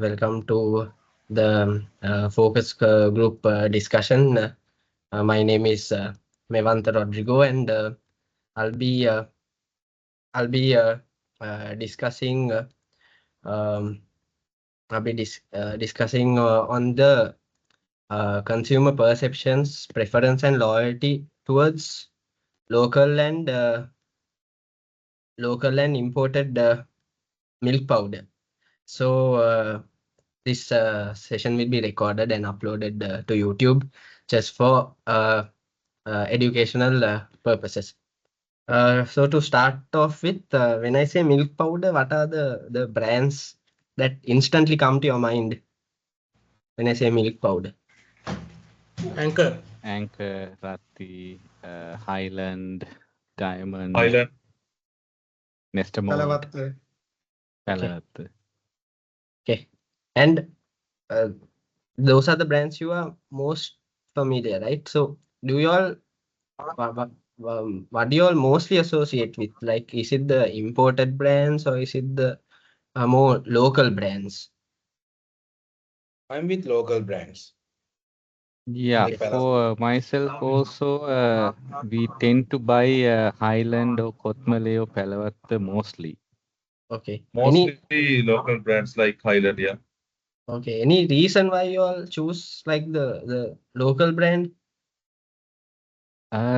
Welcome to the focus group discussion. My name is Mewantha Rodrigo, and I'll be uh, I'll be discussing um, discussing on the consumer perceptions, preference, and loyalty towards local and imported milk powder. So this session will be recorded and uploaded to YouTube just for educational purposes. So to start off with, when I say milk powder, what are the brands that instantly come to your mind when I say milk powder? Anchor. Anchor, Rati, Highland, Diamond, Highland. Nestamalt, Kalavatte. Okay, Palavat. okay, and uh, those are the brands you are most familiar, right? So do you all what do you all mostly associate with? Like, is it the imported brands or is it the more local brands? I'm with local brands. Yeah, Like Palavat. for myself also, we tend to buy Highland or Kotmale or Palavat mostly. Okay. Any Mostly local brands like Highland, yeah. okay. Any reason why you all choose like the local brand?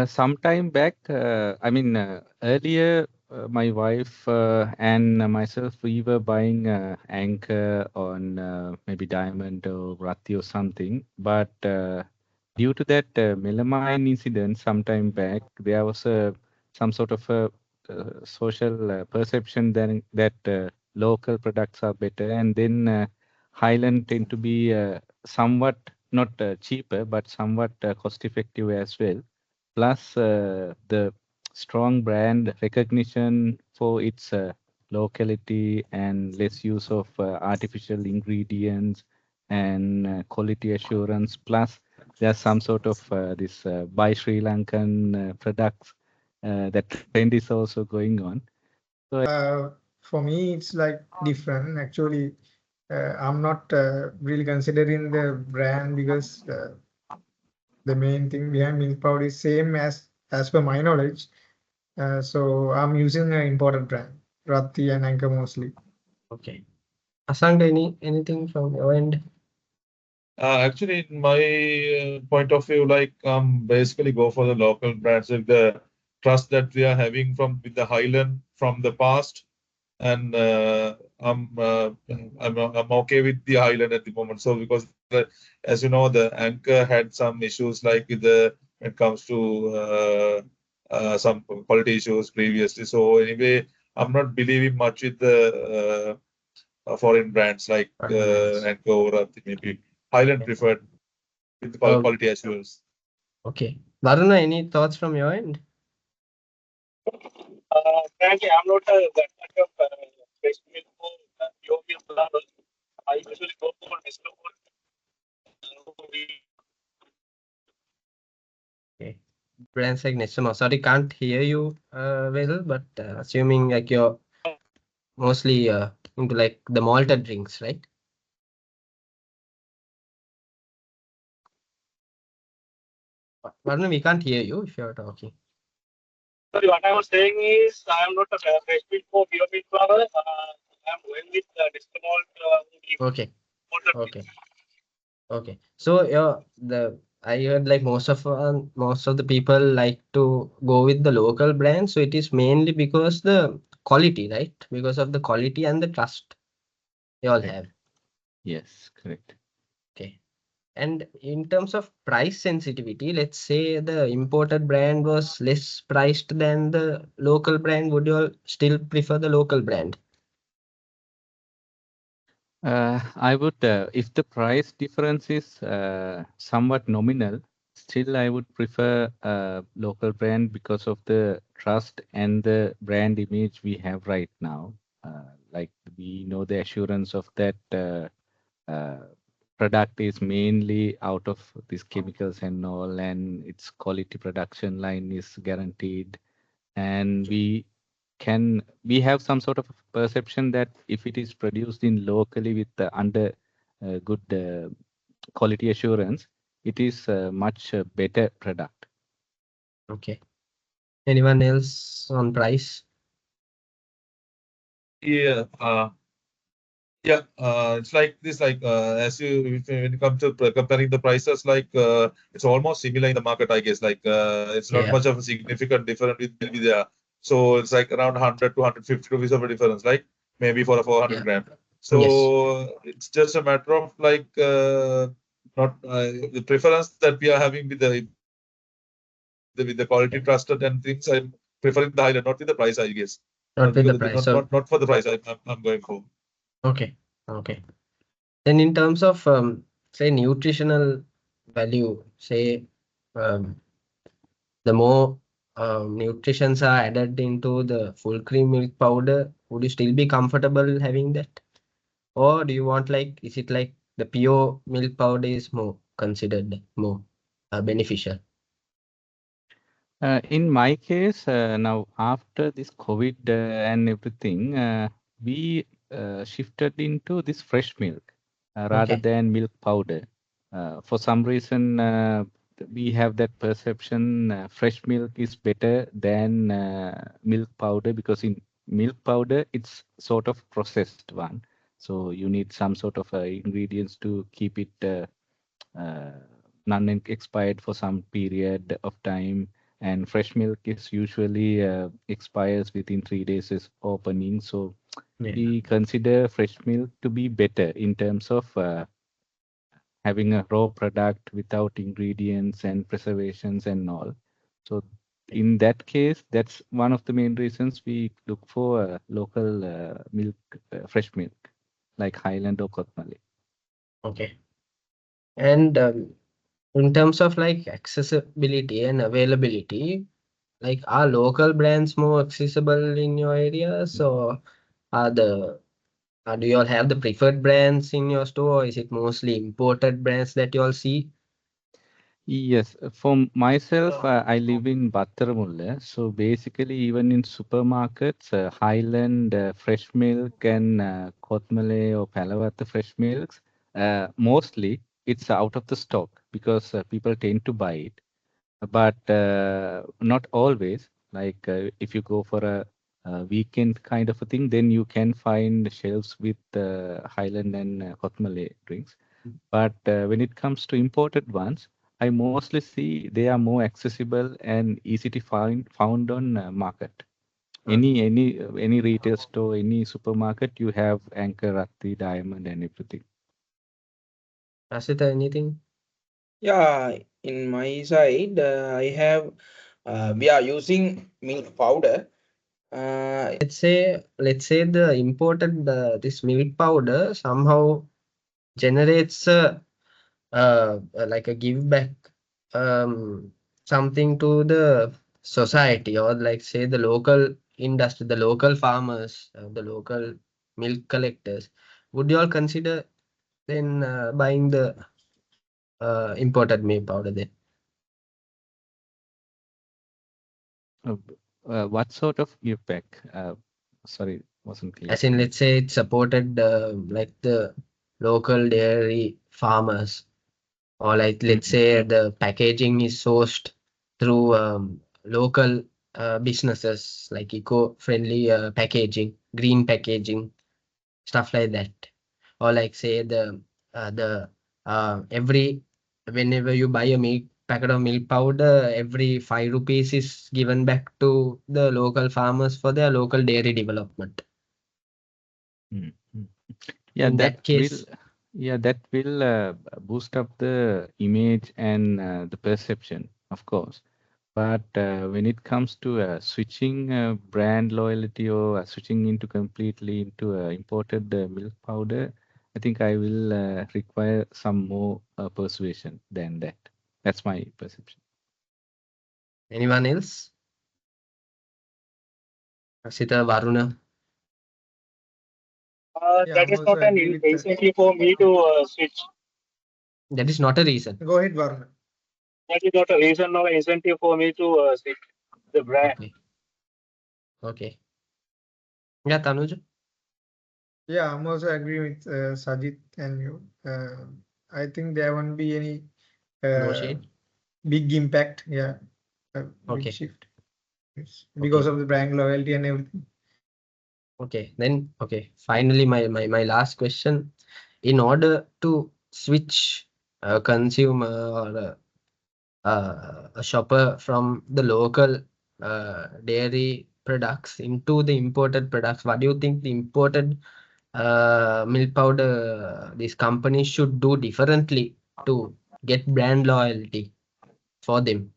Sometime back, earlier, my wife and myself, we were buying Anchor on maybe Diamond or Rati or something. But due to that melamine incident sometime back, there was some sort of a social perception that local products are better. And then Highland tend to be somewhat not cheaper, but somewhat cost effective as well. Plus, the strong brand recognition for its locality and less use of artificial ingredients and quality assurance. Plus, there's some sort of this buy Sri Lankan products. That trend is also going on. So, For me, it's like different. Actually, I'm not really considering the brand because the main thing behind milk powder is same as per my knowledge. So I'm using an imported brand, Rati and Anchor mostly. Okay. Asang, anything from your end? Actually, in my point of view, like basically go for the local brands with the trust that we are having from with the Highland from the past, and I'm okay with the Highland at the moment. So because as you know, the Anchor had some issues like with the when it comes to some quality issues previously. So anyway, I'm not believing much with the foreign brands like Foreign brands. Anchor or maybe Highland preferred with the Oh, quality assurance. okay. Varuna, any thoughts from your end? Frankly, I'm not that much of fresh milk for pure milk lover. I usually go for discount. Okay. Brands like Nestle. Sorry, can't hear you well, but assuming like you're mostly into like the malted drinks, right? Varuna, we can't hear you if you're talking. Sorry, what I was saying is I am not a fresh milk for pure milk lover. I am going with discount. Okay. Okay. Okay. So the I heard like most of the people like to go with the local brand. So it is mainly because the quality, right? Because of the quality and the trust they all correct. have. Yes, correct. Okay. And in terms of price sensitivity, let's say the imported brand was less priced than the local brand, would you all still prefer the local brand? I would, if the price difference is somewhat nominal, still I would prefer local brand because of the trust and the brand image we have right now. Like we know the assurance of that uh, product is mainly out of these chemicals and all, and its quality production line is guaranteed. And we we have some sort of perception that if it is produced in locally with under good quality assurance, it is a much better product. Okay. Anyone else on price? Yeah. Yeah, it's like this, like when it comes to comparing the prices, like it's almost similar in the market, I guess. Like it's not Yeah. much of a significant difference will be there. So it's like around 100 to 150 rupees of a difference, like maybe for a 400 Yeah. gram. Yes. So it's just a matter of like not the preference that we are having with the quality trusted and things. I'm preferring the Highland, not with the price, I guess. Not with the Because price. So not for the price I'm going for. okay. Okay. Then in terms of say nutritional value, say um, the more nutritions are added into the full cream milk powder, would you still be comfortable having that? Or do you want like, is it like the pure milk powder is more considered more beneficial? In my case, now after this COVID and everything, we shifted into this fresh milk rather Okay. than milk powder. For some reason, we have that perception fresh milk is better than milk powder because in milk powder, it's sort of processed one. So you need some sort of ingredients to keep it uh, non-expired for some period of time, and fresh milk is usually expires within 3 days is opening. So Yeah. we consider fresh milk to be better in terms of having a raw product without ingredients and preservations and all. So in that case, that's one of the main reasons we look for local milk, fresh milk, like Highland or Kotmale. Okay. And in terms of like accessibility and availability, like are local brands more accessible in your areas, or are do you all have the preferred brands in your store, or is it mostly imported brands that you all see? Yes, for myself, I live in Battaramulla. So basically, even in supermarkets, Highland fresh milk and Kotmale or Palavatta fresh milks, mostly it's out of the stock because people tend to buy it. But not always. Like if you go for a weekend kind of a thing, then you can find shelves with Highland and Kotmale drinks. But when it comes to imported ones, I mostly see they are more accessible and easy to found on market. Any retail store, any supermarket, you have Anchor, Ratti, Diamond, and everything. Asita, anything? Yeah, in my side, I have we are using milk powder. Let's say the imported this milk powder somehow generates like a give back something to the society, or like say the local industry, the local farmers, the local milk collectors. Would you all consider then buying the imported milk powder then? Uh, what sort of give back? Sorry, wasn't clear As for in, me. let's say it supported like the local dairy farmers, or like let's Mhm. say the packaging is sourced through local businesses like eco-friendly packaging, green packaging, stuff like that. Or like say the every whenever you buy a milk packet of milk powder, every 5 rupees is given back to the local farmers for their local dairy development. Mm, mm. Yeah, In that case, that will boost up the image and the perception, of course. But when it comes to switching brand loyalty or switching into completely into imported milk powder, I think I will require some more persuasion than that. That's my perception. anyone else? Asita, Varuna? Yeah, That I'm is also not an agree with incentive for me to switch. That is not a reason. Go ahead, Varun. That is not a reason or incentive for me to switch the brand. Okay. Okay. Yeah, Tanuja. Yeah, I'm also agree with Sajid and you. I think there won't be any No uh, shade. big impact. Yeah, big Okay. shift. It's because Okay. of the brand loyalty and everything. Okay. Then finally my last question. In order to switch a consumer or a shopper from the local dairy products into the imported products, what do you think the imported milk powder these companies should do differently to get brand loyalty for them?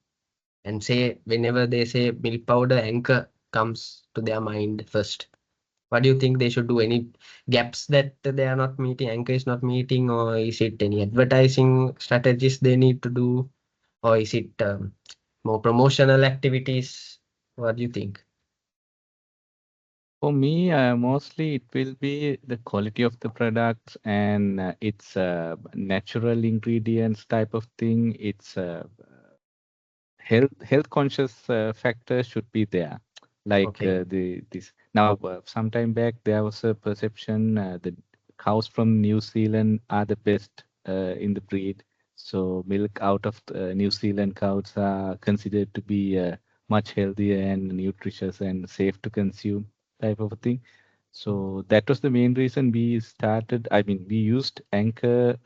And say whenever they say milk powder, Anchor comes to their mind first. What do you think they should do? Any gaps that they are not meeting, Anchor is not meeting, or is it any advertising strategies they need to do, or is it more promotional activities? What do you think? For me, mostly it will be the quality of the products and its natural ingredients type of thing. It's health conscious factor should be there. Like Okay. the this now, sometime back there was a perception the cows from New Zealand are the best in the breed. So milk out of New Zealand cows are considered to be much healthier and nutritious and safe to consume type of a thing. So that was the main reason we started. I mean, we used Anchor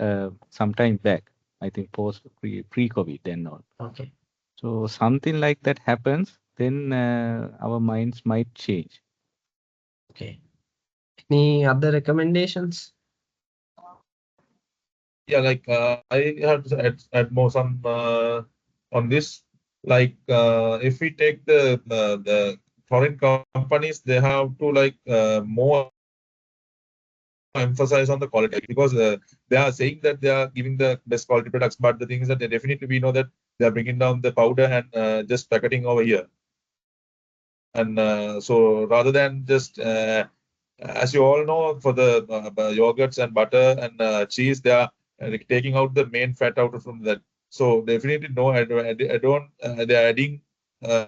some time back. I think post pre-COVID and all. Okay. So something like that happens, then our minds might change. Okay. Any other recommendations? Yeah, like I have to add more some on this. Like if we take the foreign companies, they have to like more emphasize on the quality because they are saying that they are giving the best quality products, but the thing is that they definitely we know that they are bringing down the powder and just packeting over here. And so rather than just as you all know, for the yogurts and butter and cheese, they are taking out the main fat out from that. So definitely no, I don't. They're adding uh,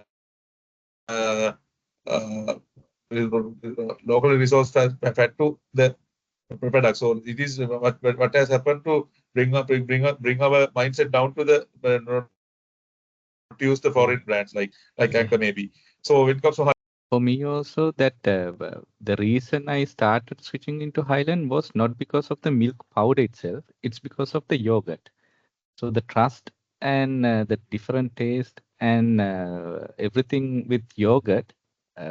local resource fat to the product. So it is what has happened to bring our mindset down to the not to use the foreign brands like Okay. Anchor maybe. So when it comes to For me also, that the reason I started switching into Highland was not because of the milk powder itself, it's because of the yogurt. So the trust and the different taste and everything with yogurt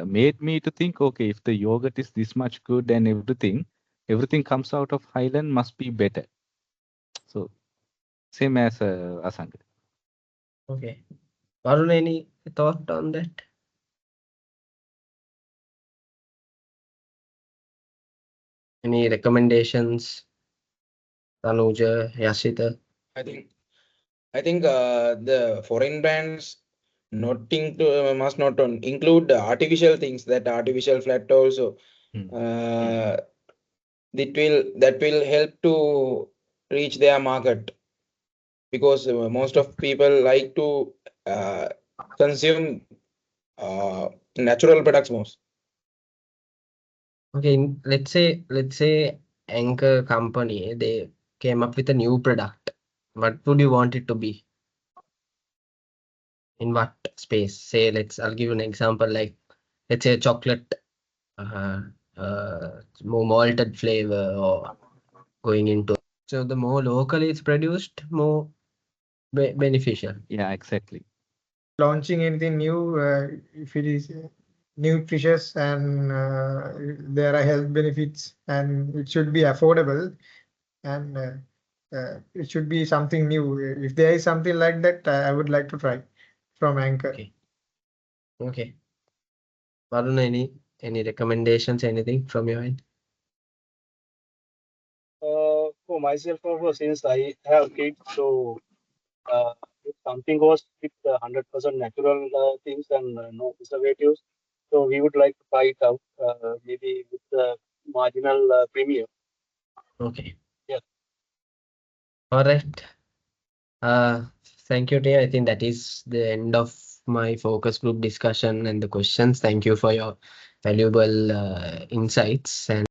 made me to think, okay, if the yogurt is this much good and everything comes out of Highland must be better. So same as Asanga. Okay. Varun, any thought on that? Any recommendations? Tanuja, Yashita? I think the foreign brands not must not include artificial things, that artificial fat also. Uh, that will help to reach their market, because most of people like to consume natural products most. Okay, let's say Anchor company, they came up with a new product. What would you want it to be? In what space? Say, I'll give you an example, like let's say a chocolate uh, more malted flavor or going into. So the more locally it's produced, more beneficial. Yeah, exactly. Launching anything new, if it is nutritious and there are health benefits and it should be affordable, and it should be something new. If there is something like that, I would like to try from Anchor. Okay. Okay. Varun, any recommendations, anything from your end? For myself, also, since I have kids, so if something goes with 100% natural things and no preservatives, so we would like to try it out, maybe with the marginal premium. Okay. Yeah. All right. Thank you, Tia. I think that is the end of my focus group discussion and the questions. Thank you for your valuable insights and